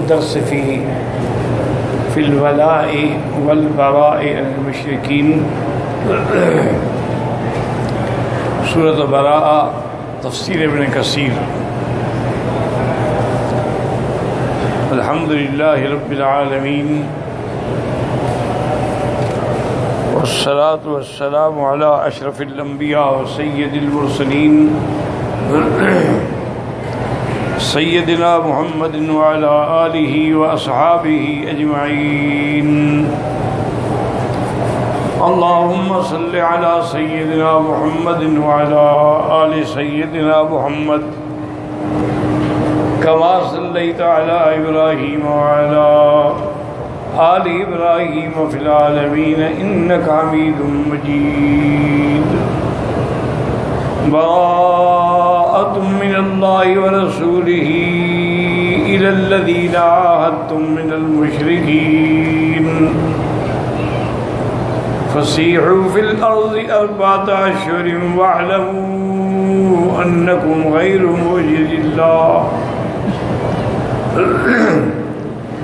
الدرس في الولاء والبراء المشركين سورة براء تفسیر ابن کثیر. الحمد للہ رب العالمین والصلاة والسلام على اشرف الانبیاء وسید المرسلین سیدنا محمد وعلى آلہ واصحابہ اجمعین. اللهم صل على سيدنا محمد وعلى آل سيدنا محمد كما صليت على إبراهيم وعلى آل إبراهيم في العالمين إنك حميد مجيد. براءة من الله ورسوله إلى الذين عاهدتم من المشركين فسيحوا في الأرض 4 أشهر واعلموا أنكم غير معجز الله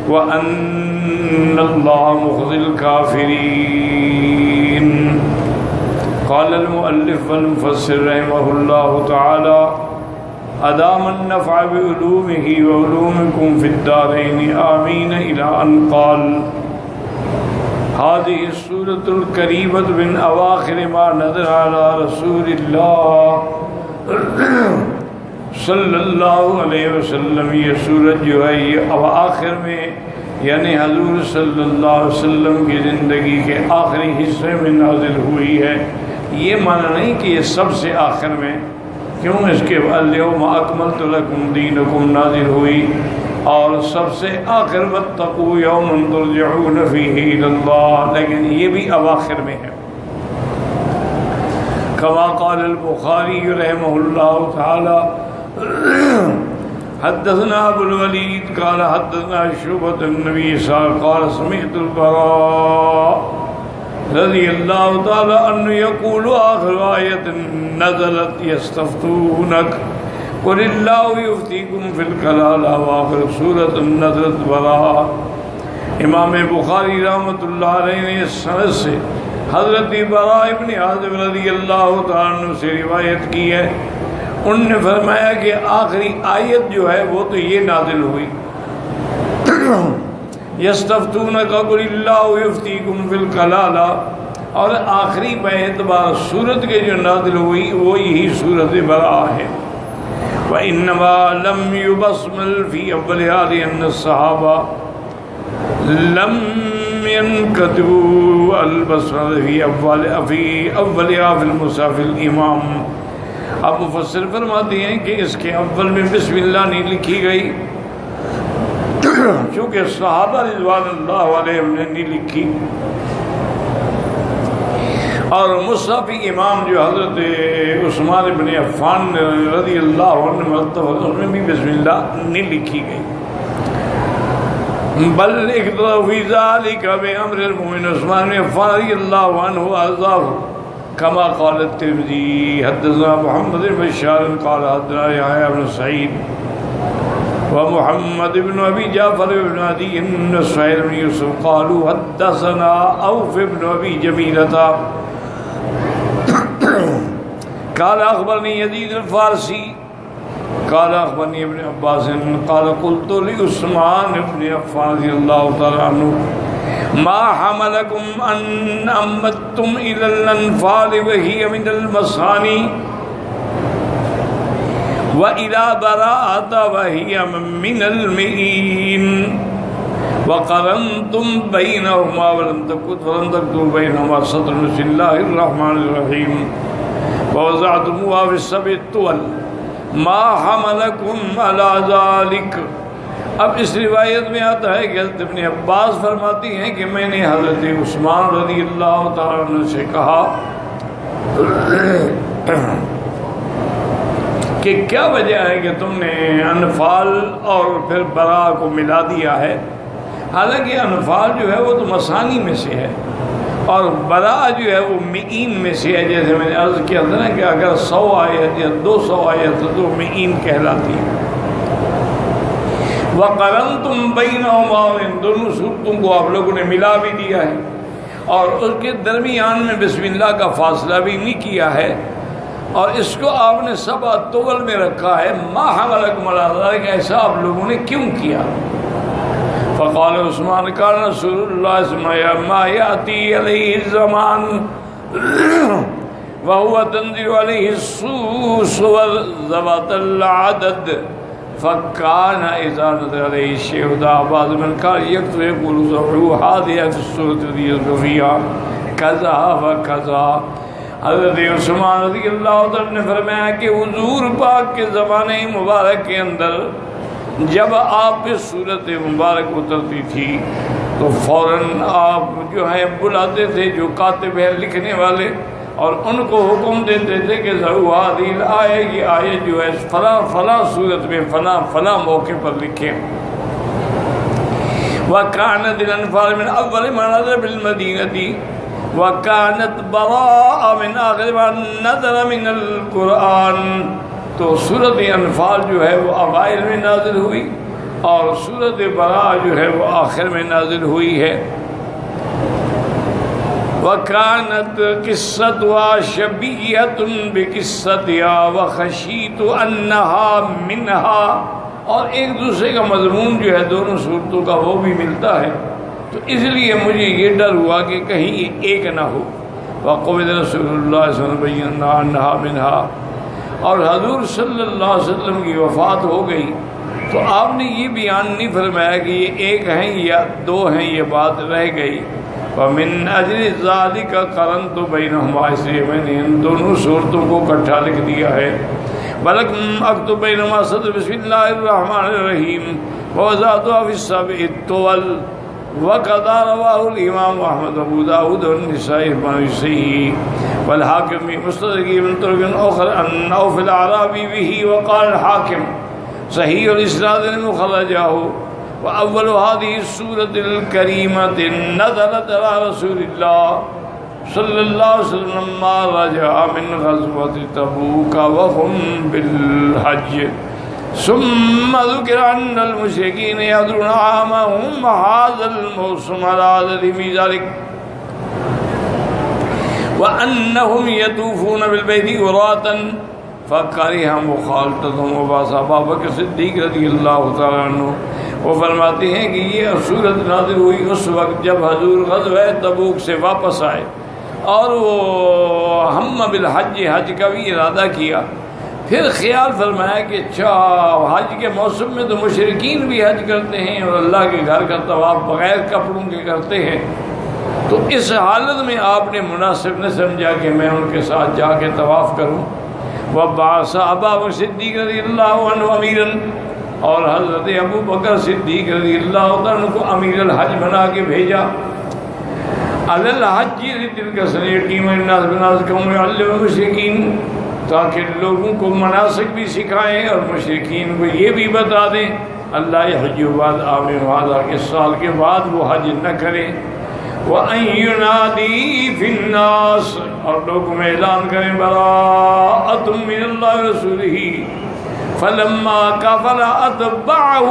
وأن الله مخزي الكافرين. قال المؤلف والمفسر رحمه الله تعالى أدام النفع بعلومه وعلومكم في الدارين آمين إلى أن قال هذه السورة الكريمة من أواخر ما نزل على رسول الله صلی اللہ علیہ وسلم. یہ سورت جو ہے یہ اواخر میں یعنی حضور صلی اللہ علیہ وسلم کی زندگی کے آخری حصے میں نازل ہوئی ہے. یہ معنی نہیں کہ یہ سب سے آخر میں، کیوں اس کے اليوم اکملت لکم دینکم نازل ہوئی اور سب سے آخر واتقوا یوما ترجعون فیہ الی اللہ، لیکن یہ بھی اواخر میں ہے. کما قال البخاری رحمہ اللہ تعالی حدثنا ابو الولید قال حدثنا شعبۃ النبی صلی اللہ علیہ وسلم قال سمعت البراء رضی اللہ تعالی عنہ یقول آخر آیت نزلت یستفتونک قل اللہ یفتیکم فی الکلالہ وآخر سورۃ نزلت براء. امام بخاری رحمۃ اللہ علیہ نے اس سند سے حضرت براء ابن عازب رضی اللہ تعالی عنہ سے روایت کی ہے. ان نے فرمایا کہ آخری آیت جو ہے وہ تو یہ نازل ہوئی یستفتونک قل اللہ یفتیکم فی الکلالہ، اور آخری اعتبار سورت کے جو نازل ہوئی وہ یہی سورت براء ہے. وَإِنَّمَا لَمْ يُبَسْمَلْ فِي أَوَّلِهَا لِأَنَّ الصَّحَابَةَ لَمْ يَنْكَتِبُوا الْبَسْمَلَةَ فِي أَوَّلِهَا فِي الْمُصْحَفِ الْإِمَامِ. اب مفسر فرماتے ہیں کہ اس کے اول میں بسم اللہ نہیں لکھی گئی چونکہ صحابہ رضوان اللہ علیہم نے نہیں لکھی، اور مصحف امام جو حضرت عثمان بن عفان رضی اللہ عنہ اس میں بھی بسم اللہ نہیں لکھی گئی. بل اقتضى في ذلك بأمر المؤمن عثمان بن عفان رضی اللہ عنہ وارضاه كما قال الترمذي حدثنا محمد بن بشار قال حدثنا يحيى بن سعيد ومحمد بن ابي جعفر بن عدي بن سهيل بن يوسف قالوا حدثنا اوف بن ابي جميلة قال اخبرني يزيد الفارسي قال اخبرني ابن عباس قال قلت لعثمان بن عفان رضي الله تعالى عنه ما حملكم ان امدتم الى الانفال وهي من المصاني والى براءة وهي من المئين وقرنتم بينهما ولم تكتبوا بينهما سطر بسم الله الرحمن الرحيم ووضعتموها في السبع الطول ما حملكم على ذلك. اب اس روایت میں آتا ہے کہ حضرت ابن عباس فرماتی ہیں کہ میں نے حضرت عثمان رضی اللہ تعالیٰ عنہ سے کہا کہ کیا وجہ ہے کہ تم نے انفال اور پھر براء کو ملا دیا ہے. حالانکہ انفال جو ہے وہ تو مسانی میں سے ہے اور براء جو ہے وہ مئین میں سے ہے. جیسے میں نے عرض کیا تھا نا کہ اگر 100 آیت یا 200 آیت تو مئین کہلاتی ہے. وَقَرَنْتُمْ بَيْنَهُمَا، ان دونوں صورتوں کو آپ لوگوں نے ملا بھی دیا ہے اور اس کے درمیان میں بسم اللہ کا فاصلہ بھی نہیں کیا ہے، اور اس کو آپ نے سبع طول میں رکھا ہے۔ ما حملکم علی ذلک، ایسا آپ لوگوں نے کیوں کیا؟ فقال عثمان کان رسول اللہ صلی اللہ علیہ وسلم ما یاتی علیہ الزمان وهو تنزل علیہ الصور ذوات العدد فکان اذا نزل علیہ الشیء دعا بعض من کان یکتب یقول ضعوا هذه السورة فیہا کذا وکذا۔ حضرت عثمان رضی اللہ عنہ نے فرمایا کہ حضور پاک کے زمانے مبارک کے اندر جب آپ پہ صورت مبارک اترتی تھی تو فوراً آپ جو ہے بلاتے تھے جو کاتب ہے لکھنے والے، اور ان کو حکم دیتے تھے کہ ضرور حاضر آئے یہ آئے جو ہے فلاں فلاں صورت میں فلاں فلاں موقع پر لکھیں۔ وَكَانَتِ الْأَنْفَالُ مِنْ أَوَّلِ مَا نَزَلَ بِالْمَدِينَةِ وَكَانَتْ بَرَاءَ مِنْ آخِرِ مَا نَزَلَ مِنَ الْقُرْآنِ۔ تو سورت انفال جو ہے وہ اوائل میں نازل ہوئی اور سورت براء جو ہے وہ آخر میں نازل ہوئی ہے۔ وَكَانَتْ قِصَّتُهَا شَبِيهَةٌ بِقِصَّتِهَا وَخَشِيتُ أَنَّهَا مِنْهَا، اور ایک دوسرے کا مضمون جو ہے دونوں صورتوں کا وہ بھی ملتا ہے، تو اس لیے مجھے یہ ڈر ہوا کہ کہیں یہ ایک نہ ہو۔ وَقُبِضَ رسول اللہ صلی اللہ علیہ وسلم أَنَّهَا مِنْهَا، اور حضور صلی اللہ علیہ وسلم کی وفات ہو گئی تو آپ نے یہ بیان نہیں فرمایا کہ یہ ایک ہیں یا دو ہیں، یہ بات رہ گئی۔ وَمِنْ أَجْلِ ذَلِكَ قَرَنْتُ بَيْنَهُمَا، اس لیے میں نے ان دونوں صورتوں کو اکٹھا لکھ دیا ہے۔ بَلَكُمْ أَكْتُبْ بَيْنَهُمَا صَدْرَ بِسْمِ اللَّهِ الرَّحْمَنِ الرَّحِيمِ وَوَضَعْتُهَا فِي السَّبْعِ الطُّوَلِ وَقَدْ رَوَاهُ الْإِمَامُ أَحْمَدُ وَأَبُو دَاوُودَ وَالنَّسَائِيُ بِسَنَدٍ وَالْحَاكِمُ فِي مُسْتَدْرَكِهِ مِنْ طُرُقٍ أُخَرَ عَنْ عَوْفِ الْأَعْرَابِيِّ بِهِ وَقَالَ الْحَاكِمُ صَحِيحُ الْإِسْنَادِ مُخْرَجَهُ۔ وأول هذه السورة الكريمة نزلت على رسول الله صلى الله عليه وسلم ما رجع من غزوة تبوك وهم بالحج، ثم ذكر أن المشركين يحضرون عامهم هذا الموسم على عدد في ذلك، وأنهم يطوفون بالبيت عراة فكره مخالطتهم وبعث أبا بکر صدیق رضی اللہ تعالیٰ عنہ۔ وہ فرماتے ہیں کہ یہ صورت نازل ہوئی اس وقت جب حضور غزوہ تبوک سے واپس آئے اور وہ ہم بالحج، حج کا بھی ارادہ کیا، پھر خیال فرمایا کہ اچھا حج کے موسم میں تو مشرکین بھی حج کرتے ہیں اور اللہ کے گھر کا طواف بغیر کپڑوں کے کرتے ہیں، تو اس حالت میں آپ نے مناسب نہ سمجھا کہ میں ان کے ساتھ جا کے طواف کروں۔ وَبَعَثَ أَبَا بَکر صدیق رضی اللہ عنہ أَمِيرًا، اور حضرت ابو بکر صدیق رضی اللہ عنہ کو امیر الحج بنا کے بھیجا۔ علی الحج تلک سنیٹیم الناس مناسکهم ويعلم المشرکین، تاکہ لوگوں کو مناسک بھی سکھائیں اور مشرکین کو یہ بھی بتا دیں اللہ یحج بعد عام هذا، کہ سال کے بعد وہ حج نہ کریں۔ وَأَن يُنَادِي فِي النَّاسِ، اور لوگوں میں اعلان کریں براءۃ من اللہ رسولہ۔ فلما كفر أتبعه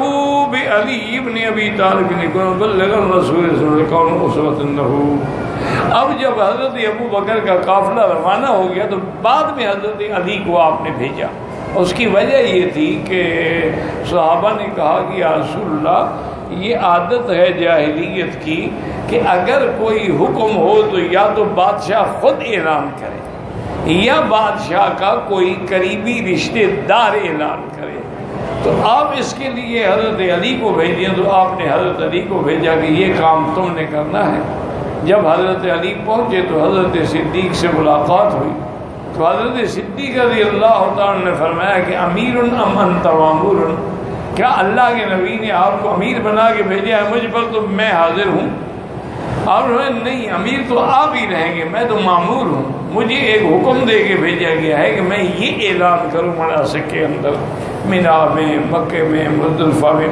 بعلي بن أبي طالب لكون بلغ الرسول صلى الله عليه وسلم أسوة له۔ اب جب حضرت ابو بکر کا قافلہ روانہ ہو گیا تو بعد میں حضرت علی کو آپ نے بھیجا، اس کی وجہ یہ تھی کہ صحابہ نے کہا کہ یا رسول اللہ یہ عادت ہے جاہلیت کی کہ اگر کوئی حکم ہو تو یا تو بادشاہ خود اعلان کرے یا بادشاہ کا کوئی قریبی رشتہ دار اعلان کرے، تو آپ اس کے لیے حضرت علی کو بھیجیں، تو آپ نے حضرت علی کو بھیجا کہ یہ کام تم نے کرنا ہے۔ جب حضرت علی پہنچے تو حضرت صدیق سے ملاقات ہوئی، تو حضرت صدیق رضی اللہ تعالیٰ نے فرمایا کہ امیر ام انت مامور، کیا اللہ کے نبی نے آپ کو امیر بنا کے بھیجا ہے مجھ پر، تو میں حاضر ہوں۔ آپ نے نہیں، امیر تو آپ ہی رہیں گے، میں تو مامور ہوں، مجھے ایک حکم دے کے بھیجا گیا ہے کہ میں یہ اعلان کروں مناسک کے اندر، مینا میں، مکے میں، مزدلفہ میں۔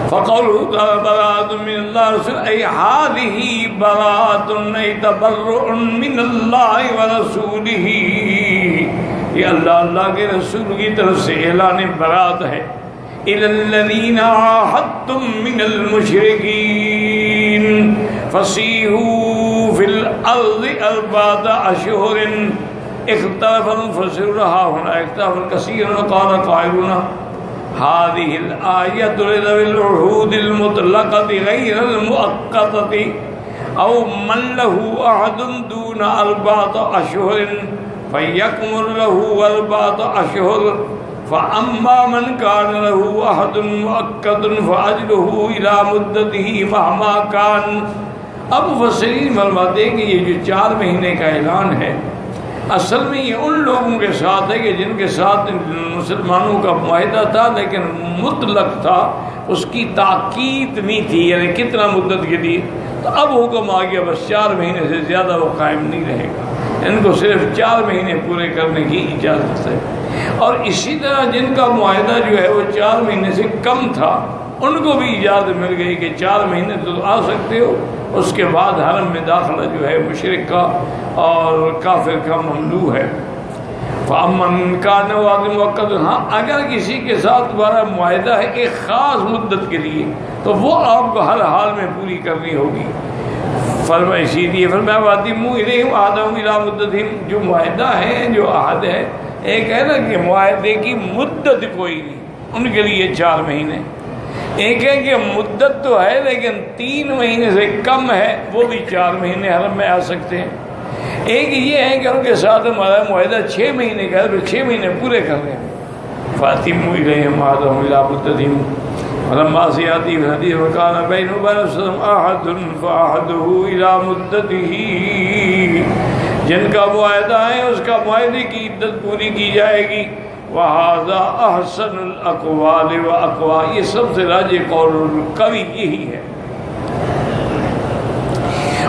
فقال قوله تعالى براءة من الله ورسوله أي هذه براءة أي تبرؤ من الله ورسوله، یہ اللہ کے رسول کی طرف سے اعلان برات ہے. إلى الذين عاهدتم من المشركين فسيحوا في الأرض 4 أشهر. اختلف المفسرون هنا اختلافا كثيرا وقال قائلون هذه الآية لذوي العهود المطلقة غير المؤقتة أو من له عهد دون 4 أشهر فيكمل له 4 أشهر، فأما من كان له عهد مؤقت فأجله إلى مدته مهما كان. اب مفسرین فرماتے ہیں کہ یہ جو 4 مہینے کا اعلان ہے اصل میں یہ ان لوگوں کے ساتھ ہے کہ جن کے ساتھ مسلمانوں کا معاہدہ تھا لیکن مطلق تھا، اس کی تاکید نہیں تھی، یعنی کتنا مدت کے لیے. تو اب حکم آ گیا بس 4 مہینے سے زیادہ وہ قائم نہیں رہے گا، ان کو صرف 4 مہینے پورے کرنے کی اجازت ہے. اور اسی طرح جن کا معاہدہ جو ہے وہ 4 مہینے سے کم تھا ان کو بھی اجازت مل گئی کہ 4 مہینے تو آ سکتے ہو، اس کے بعد حرم میں داخلہ جو ہے مشرک کا اور کافر کا ممنوع ہے. فَأَمَّنْ كَانَ وَعْدٌ مُؤَقَّتٌ، ہاں اگر کسی کے ساتھ تمہارا معاہدہ ہے ایک خاص مدت کے لیے تو وہ آپ کو ہر حال میں پوری کرنی ہوگی. فرمایا اسی لیے فرمایا وَأَتِمُّوا إِلَيْهِمْ عَهْدَهُمْ إِلَىٰ مُدَّتِهِمْ، جو معاہدہ ہے جو عہد ہے، ایک ہے نا کہ معاہدے کی مدت کوئی نہیں، ان کے لیے 4 مہینے. ایک ہے کہ مدت تو ہے لیکن 3 مہینے سے کم ہے، وہ بھی 4 مہینے حرم میں آ سکتے ہیں. ایک یہ ہے کہ ان کے ساتھ ہمارا معاہدہ 6 مہینے کا ہے، پھر 6 مہینے پورے کر لیں. فَأَتِمُّوا إِلَيْهِمْ عَهْدَهُمْ إِلَىٰ مُدَّتِهِمْ وَلَمَّا سَيَأْتِي فِي الْحَدِيثِ وَكَانَ بَيْنَهُ وَبَيْنَ الرَّسُولِ عَهْدٌ فَعَهْدُهُ إِلَىٰ مُدَّتِهِ، جن کا معاہدہ ہے اس کا معاہدے کی عدت پوری کی جائے گی. وَهَذَا أَحْسَنُ الْأَقْوَالِ وَأَقْوَىٰ، یہ سب سے راجح قول قوی یہی ہے.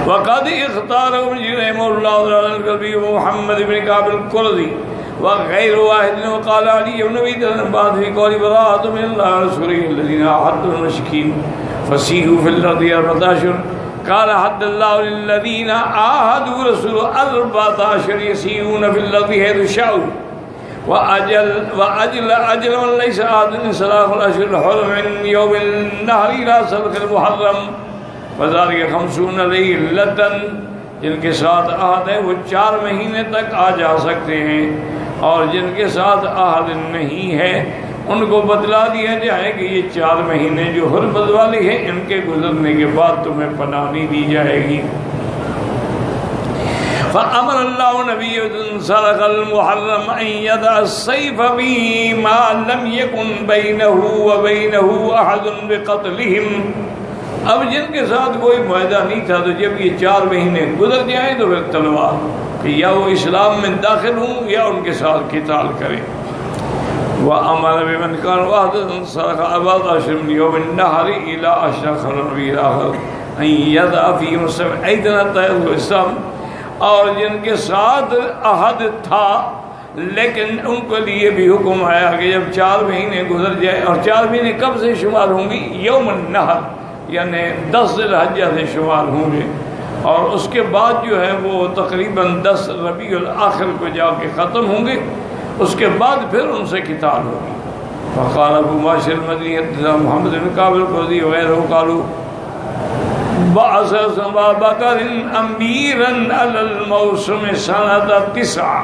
وَقَدْ اخْتَارَهُ رحمه الله الكلبي ومحمد بن كعب القرظي وغير واحد، وقال علي بن ابي طالب بعد في قول براءة من الله ورسوله الذين عاهدتم المشركين فسيحوا في الأرض 4 أشهر. قال حد الله للذين عاهدوا رسوله 14 يسيرون في الأرض حيث شاءوا وأجل من ليس عهد انصراف الأشهر الحرم من يوم النهر إلى سلخ المحرم وذلك 50 ليلة. جن کے ساتھ عہد ہے وہ 4 مہینے تک آ جا سکتے ہیں، اور جن کے ساتھ عہد نہیں ہے ان کو بتلا دیا جائے کہ یہ 4 مہینے جو حرمت والی ہیں ان کے گزرنے کے بعد تمہیں پناہ نہیں دی جائے گی. فأمر الله نبيه سلخ المحرم أن يدع السيف فيما لم يكن بينه وبينه أحد بقتلهم. اب جن کے ساتھ کوئی معاہدہ نہیں تھا تو جب یہ 4 مہینے گزر جائیں تو پھر تلوار، کہ یا وہ اسلام میں داخل ہوں یا ان کے ساتھ قتال کریں. وَأَمَرَ بِمَنْ كَانَ وَحْدًا سَلَخَ 14 مِنْ يَوْمِ النَّحْرِ إِلَىٰ 10 رَبِيعِ الْآخِرِ أَنْ يَدْعَ فِيهِمْ السَّبْعَيْنَ حَتَّىٰ يَدْخُلَ الْإِسْلَامَ. اور جن کے ساتھ عہد تھا لیکن ان کے لیے بھی حکم آیا کہ جب 4 مہینے گزر جائے، اور 4 مہینے کب سے شمار ہوں گی؟ یوم النحر، یعنی 10 ذی الحجہ سے شمار ہوں گے، اور اس کے بعد جو ہے وہ تقریباً 10 ربیع الآخر کو جا کے ختم ہوں گے، اس کے بعد پھر ان سے قتال ہوگی. فقال ابو معاشر المدنی محمد بن كعب القرظي وغيره قالوا بعث ابا بکر اميرا على الموسم سنة 9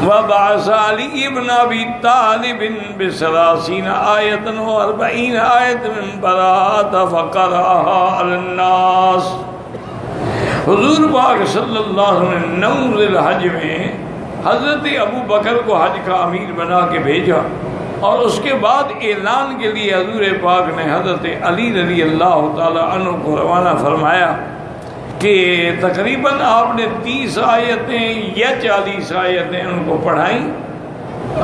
وبعث علي بن ابي طالب ب30 آية و40 آية من براءة فقرأها على الناس. حضور پاک صلی اللہ علیہ وسلم نے 9 ذی الحج میں حضرت ابو بکر کو حج کا امیر بنا کے بھیجا، اور اس کے بعد اعلان کے لیے حضور پاک نے حضرت علی رضی اللہ تعالی عنہ کو روانہ فرمایا کہ تقریباً آپ نے 30 آیتیں یا 40 آیتیں ان کو پڑھائیں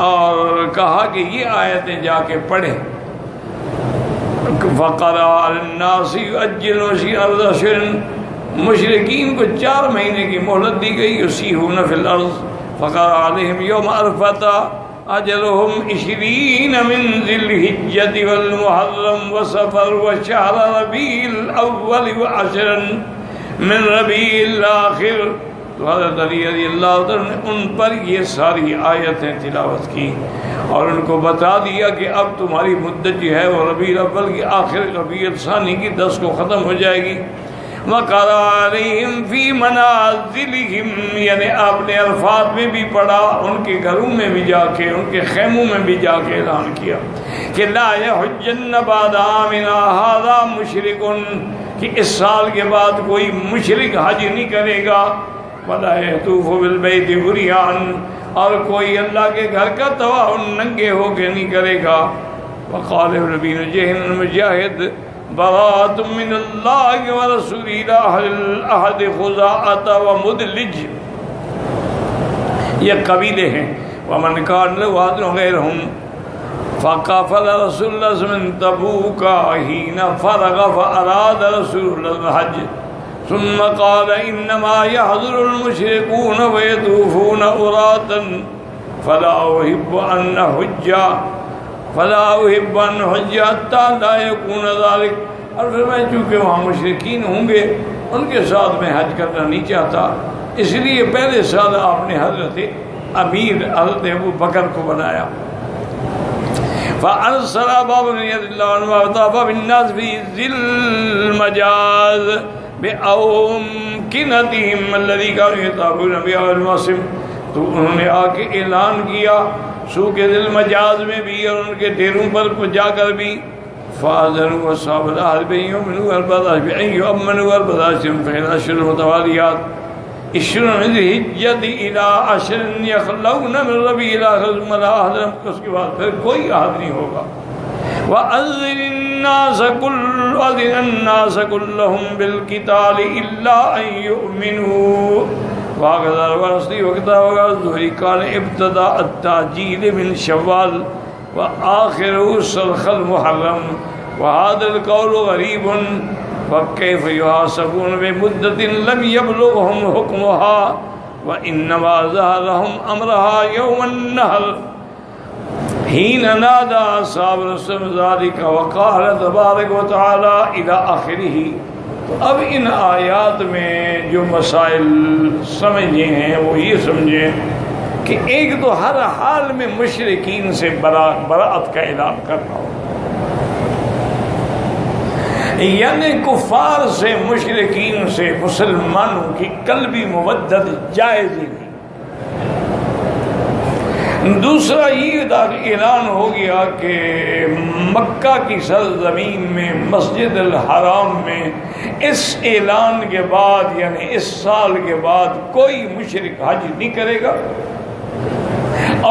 اور کہا کہ یہ آیتیں جا کے پڑھیں. فقرأ علی الناس یؤجل مشرکین کو 4 مہینے کی مہلت دی گئی. یسیحون فی الارض فقرأ علیہم یوم عرفہ اجلهم 20 من ذی الحجة والمحرم وصفر وشهر ربیع الاول و10 من ربیع الاخر. تو حضرت علی رضی اللہ عنہ نے ان پر یہ ساری آیتیں تلاوت کی اور ان کو بتا دیا کہ اب تمہاری مدت جو ہے وہ ربیع الاول کی آخر ربیع الثانی کی 10 کو ختم ہو جائے گی. وَقَرَأَ عَلَيْهِمْ فِي مَنَازِلِهِمْ، یعنی آپ نے الفاظ میں بھی پڑھا، ان کے گھروں میں بھی جا کے، ان کے خیموں میں بھی جا کے اعلان کیا کہ لَا يَحُجَّنَّ بَعْدَ عَامِنَا هَذَا مُشْرِكٌ، کہ اس سال کے بعد کوئی مشرک حج نہیں کرے گا. وَلَا يَطُوفُ بِالْبَيْتِ عُرْيَانٌ، اور کوئی اللہ کے گھر کا طواف ننگے ہو کے نہیں کرے گا. وقال ابن جہن مجاہد براءۃ من اللہ ورسولہ لا احد خزاعۃ ومدلج، یہ قبیلے ہیں. ومن کان له عہد غیرہم فقافل رسول اللہ صلی اللہ علیہ وسلم تبوک حین فرغ فاراد رسول اللہ الحج ثم قال انما يحضر المشركون ويطوفون عراة فلا احب ان حج حتى لا يكون ذلك. اور پھر میں چونکہ وہاں مشرکین ہوں گے ان کے ساتھ میں حج کرنا نہیں چاہتا، اس لیے پہلے سال آپ نے حضرت امیر حضرت ابو بکر کو بنایا. فأرسل باب رضی اللہ عنہ وطاف بالناس في ذي المجاز بأمكنتهم الذي كانوا يطافون بها الموسم. تو انہوں نے آ کے اعلان کیا سوق ذل مجاز میں بھی اور ان کے ڈیروں پر جا کر بھی. فاذنوا اصحاب العهد بأن يؤمنوا بأن يؤمنوا 14 فإن أشهر متواليات 20 من ذي الحجة إلى 10 يخلون من ربيع الآخر ثم لا عهد لهم. اس کے بعد پھر کوئی عہد نہیں ہوگا. وأذن الناس كلهم بالقتال إلا أن يؤمنوا. وهكذا الرسول وكتاب الظهر كان ابتداء التعجيل من شوال وآخره سلخ المحرم. وهذا القول غريب، فكيف يحاسبون بمدة لم يبلغهم حكمها وإنما ظهرهم أمرها يوم النهر حين نادى أصحاب رسول ذلك وقال تبارك وتعالى إلى آخره. تو اب ان آیات میں جو مسائل سمجھے ہیں وہ یہ سمجھیں کہ ایک تو ہر حال میں مشرکین سے براءت کا اعلان کرنا ہو، یعنی کفار سے مشرکین سے مسلمانوں کی قلبی مودت جائز ہی نہیں. دوسرا یہ اعلان ہو گیا کہ مکہ کی سرزمین میں مسجد الحرام میں اس اعلان کے بعد یعنی اس سال کے بعد کوئی مشرک حج نہیں کرے گا.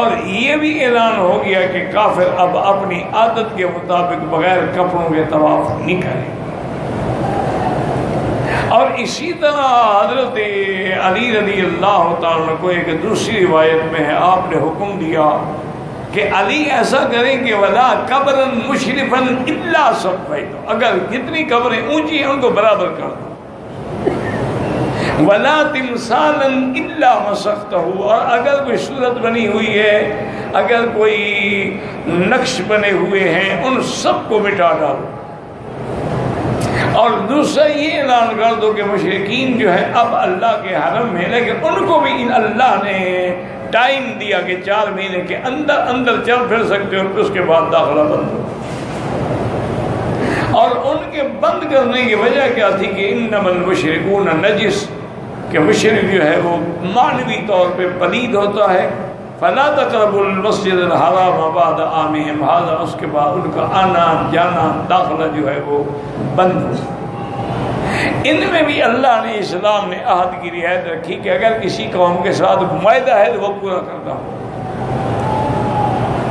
اور یہ بھی اعلان ہو گیا کہ کافر اب اپنی عادت کے مطابق بغیر کپڑوں کے طواف نہیں کرے. اور اسی طرح حضرت علی رضی اللہ تعالیٰ کو ایک دوسری روایت میں ہے آپ نے حکم دیا کہ علی ایسا کریں کہ ولا قبرا مشرفا الا صفیت، اگر کتنی قبریں اونچی ہیں ان کو برابر کر دو. ولا تمثالا الا مسختہ، اور اگر کوئی صورت بنی ہوئی ہے، اگر کوئی نقش بنے ہوئے ہیں ان سب کو مٹا ڈالو. اور دوسرا یہ اعلان کر دو کہ مشرکین جو ہے اب اللہ کے حرم میں، لیکن ان کو بھی اللہ نے ٹائم دیا کہ 4 مہینے کے اندر اندر چل پھر سکتے ہو، اس کے بعد داخلہ بند ہو. اور ان کے بند کرنے کی وجہ کیا تھی کہ انما المشرکون نجس، کہ مشرک جو ہے وہ معنوی طور پہ پلید ہوتا ہے. فلا تقربوا المسجد الحرام بعد عامهم هذا، اس کے بعد ان کا آنا جانا داخلہ جو ہے وہ بند ہو. ان میں بھی اللہ نے اسلام نے عہد کی رعایت رکھی کہ اگر کسی قوم کے ساتھ معاہدہ ہے تو وہ پورا کرنا ہو.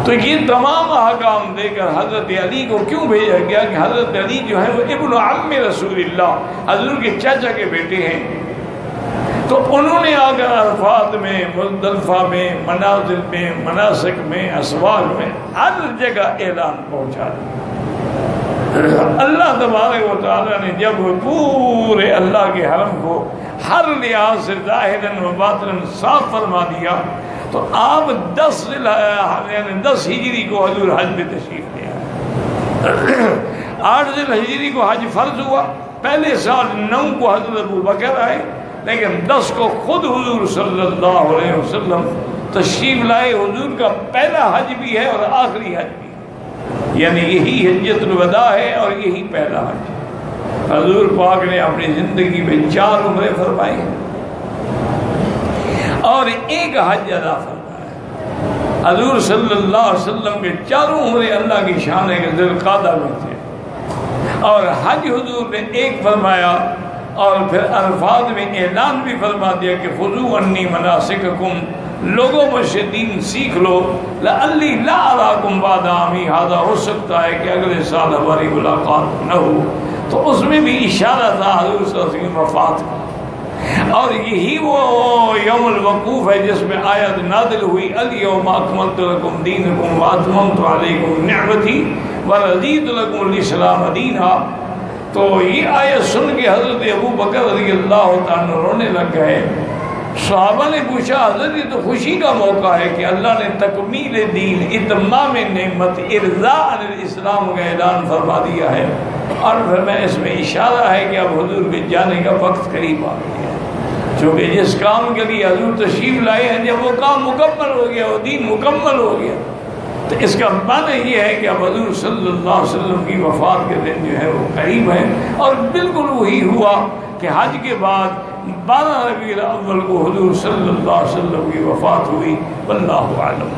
تو یہ تمام احکام دے کر حضرت علی کو کیوں بھیجا گیا کہ حضرت علی جو ہے وہ ابن عم رسول اللہ، حضور کے چاچا کے بیٹے ہیں. تو انہوں نے آ کر عرفات میں، مزدلفہ میں، منازل میں، مناسک میں، اسواق میں ہر جگہ اعلان پہنچا دیا. اللہ تبارک و تعالیٰ نے جب پورے اللہ کے حرم کو ہر لحاظ سے ظاہراً و باطناً صاف فرما دیا، تو آپ 10 ہجری کو حضور حج میں تشریف لے آئے. 8 ذی الحجری کو حج فرض ہوا. پہلے سال 9 کو حضرت ابو بکر آئے، لیکن 10 کو خود حضور صلی اللہ علیہ وسلم تشریف لائے. حضور کا پہلا حج بھی ہے اور آخری حج بھی ہے، یعنی یہی حجۃ الوداع ہے اور یہی پہلا حج. حضور پاک نے اپنی زندگی میں 4 عمرے فرمائی اور ایک حج ادا فرمایا. حضور صلی اللہ علیہ وسلم کے 4 عمرے اللہ کی شان ہے کہ ذی القعدہ میں تھے، اور حج حضور نے ایک فرمایا اور پھر عرفات میں اعلان بھی فرما دیا کہ خذوا عنی مناسککم، لوگوں مجھ سے دین سیکھ لو. لعلی لا اراکم بعد عامی ھذا، ہو سکتا ہے کہ اگلے سال ہماری ملاقات نہ ہو. تو اس میں بھی اشارہ تھا حضور صلی اللہ علیہ وسلم وفات کا. اور یہی وہ یوم الوقوف ہے جس میں آیت نازل ہوئی الیوم اکملت لکم دینکم واتممت علیکم نعمتی ورضیت لکم الاسلام دینا. تو یہ آیت سن کے حضرت ابو بکر رضی اللہ تعالیٰ رونے لگ گئے. صحابہ نے پوچھا حضرت یہ تو خوشی کا موقع ہے کہ اللہ نے تکمیل دین، اتمام نعمت، ارضاء الاسلام کا اعلان فرما دیا ہے، اور پھر میں اس میں اشارہ ہے کہ اب حضور کے جانے کا وقت قریب آ گیا ہے. چونکہ جس کام کے لیے حضور تشریف لائے ہیں جب وہ کام مکمل ہو گیا، وہ دین مکمل ہو گیا، تو اس کا معنی یہ ہے کہ اب حضور صلی اللہ علیہ وسلم کی وفات کے دن جو ہے وہ قریب ہے. اور بالکل وہی ہوا کہ حج کے بعد 12 ربیع الاول کو حضور صلی اللہ علیہ وسلم کی وفات ہوئی. واللہ اعلم.